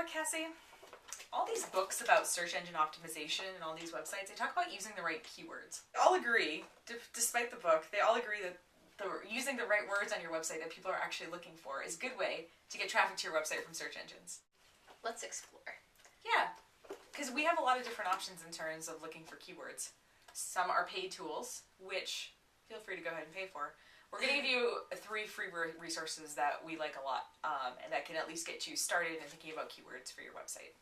what, Cassie? All these books about search engine optimization and all these websites, they talk about using the right keywords. They all agree, despite the book, they all agree that using the right words on your website that people are actually looking for is a good way to get traffic to your website from search engines. Let's explore. Yeah, because we have a lot of different options in terms of looking for keywords. Some are paid tools, which feel free to go ahead and pay for. We're going to give you 3 free resources that we like a lot, and that can at least get you started in thinking about keywords for your website.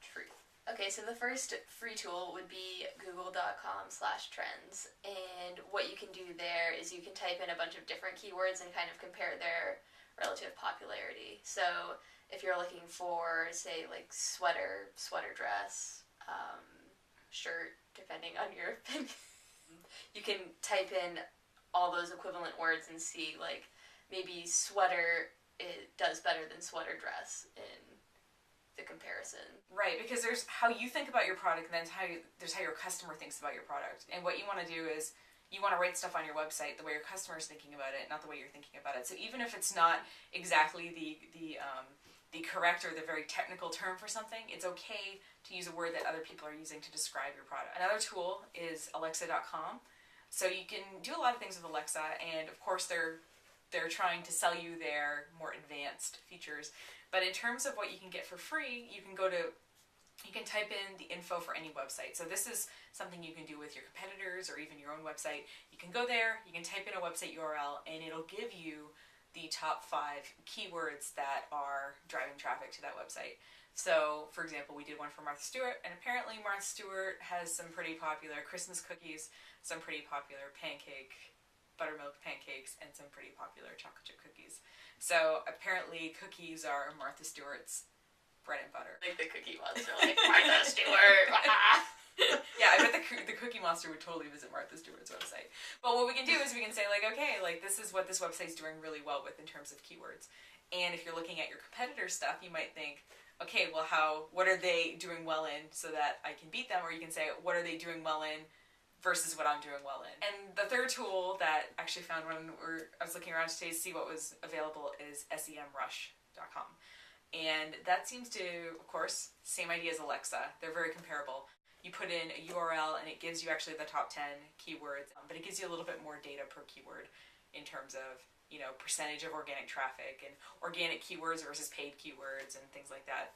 Truth. Okay, so the first free tool would be google.com/trends, and what you can do there is you can type in a bunch of different keywords and kind of compare their relative popularity. So if you're looking for, say, like sweater dress, shirt, depending on your opinion, you can type in all those equivalent words and see, like, maybe sweater it does better than sweater dress in the comparison. Right, because there's how you think about your product, and then there's how your customer thinks about your product. And what you want to do is you want to write stuff on your website the way your customer is thinking about it, not the way you're thinking about it. So even if it's not exactly the correct or the very technical term for something, it's okay to use a word that other people are using to describe your product. Another tool is Alexa.com. So you can do a lot of things with Alexa, and of course they're trying to sell you their more advanced features. But in terms of what you can get for free, you can type in the info for any website. So this is something you can do with your competitors or even your own website. You can go there, you can type in a website URL, and it'll give you the top 5 keywords that are driving traffic to that website. So, for example, we did one for Martha Stewart, and apparently Martha Stewart has some pretty popular Christmas cookies, some pretty popular buttermilk pancakes, and some pretty popular chocolate chip cookies. So apparently cookies are Martha Stewart's bread and butter. Like the Cookie Monster, like Martha Stewart. Yeah, I bet the Cookie Monster would totally visit Martha Stewart's website. But what we can do is we can say, like, okay, like this is what this website's doing really well with in terms of keywords. And if you're looking at your competitor stuff, you might think, okay, well, what are they doing well in so that I can beat them? Or you can say, what are they doing well in versus what I'm doing well in. And the third tool that I actually found when I was looking around today to see what was available is SEMrush.com. And that seems to, of course, same idea as Alexa. They're very comparable. You put in a URL and it gives you actually the top 10 keywords, but it gives you a little bit more data per keyword in terms of, you know, percentage of organic traffic and organic keywords versus paid keywords and things like that.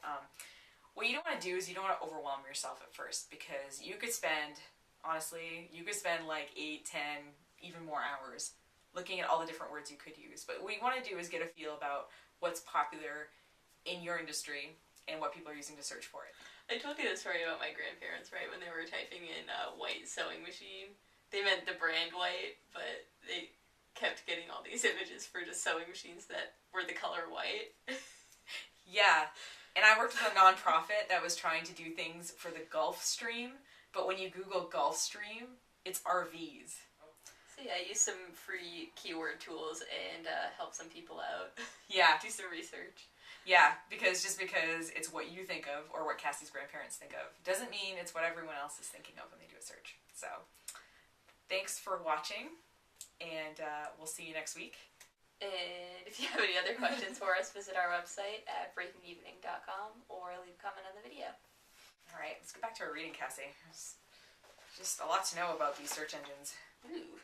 What you don't want to do is you don't want to overwhelm yourself at first, because you could spend, honestly, you could spend like 8, 10, even more hours looking at all the different words you could use. But what you want to do is get a feel about what's popular in your industry and what people are using to search for it. I told you the story about my grandparents, right, when they were typing in white sewing machine. They meant the brand white, but they kept getting all these images for just sewing machines that were the color white. Yeah, and I worked with a nonprofit that was trying to do things for the Gulf Stream, but when you Google Gulf Stream, it's RVs. So yeah, I used some free keyword tools and help some people out. Yeah. Do some research. Yeah, because it's what you think of or what Cassie's grandparents think of doesn't mean it's what everyone else is thinking of when they do a search. So, thanks for watching, and we'll see you next week. And if you have any other questions for us, visit our website at breakingevening.com or leave a comment on the video. All right, let's get back to our reading, Cassie. There's just a lot to know about these search engines. Ooh.